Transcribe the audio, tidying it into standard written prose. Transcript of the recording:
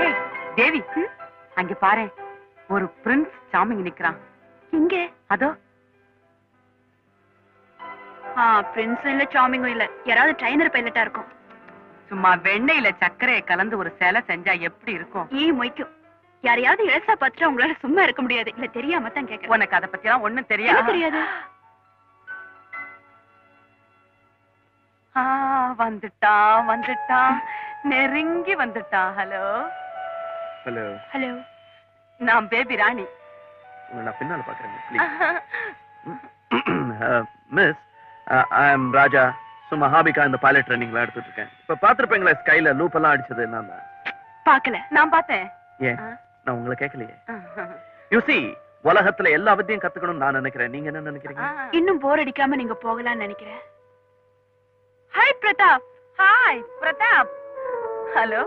ஏய் தேவி, அங்க பாரு, ஒரு பிரின்ஸ் சாமிங்க நிக்கிறான். இங்க அதோ. பிரின்ஸும் இல்ல சாமிங்கும் இல்ல, யாராவது ட்ரைனர் பைலட்டா இருக்கும். சும்மா வெண்ணெயில சர்க்கரையை கலந்து ஒரு சேலை செஞ்சா எப்படி இருக்கும்? மொய்க்கும். யாரையாவது இழசா பார்த்துட்டு உங்களால சும்மா இருக்க முடியாது. இல்ல தெரியாம தான் கேட்க. உனக்கு அதை பத்தி எல்லாம் ஒண்ணும் தெரியாது. வந்துட்டான் வந்துட்டான், நெருங்கி வந்துட்டான். ஹலோ ஹலோ ஹலோ, நான் பேபி ராணி. நான் பின்னால பாக்குறேன். மிஸ், ஐ அம் ராஜா. சும்மா ஹாபிக்கா இந்த பைலட் ட்ரைனிங்ல எடுத்துட்டு இருக்கேன். இப்ப பாத்துருப்பீங்களா ஸ்கைல லூப் எல்லாம் அடிச்சது நான் தான். பாக்கல. நான் பார்த்தேன். ஏன் நான் உங்களை கேட்கலையே? யூ see, உலகத்துல எல்லா வித்தையும் கத்துக்கணும்னு நான் நினைக்கிறேன். நீங்க என்ன நினைக்கிறீங்க? இன்னும் போர் அடிக்காம நீங்க போகலாம்னு நினைக்கிறேன். Hi Pratap. Hi Pratap. Hello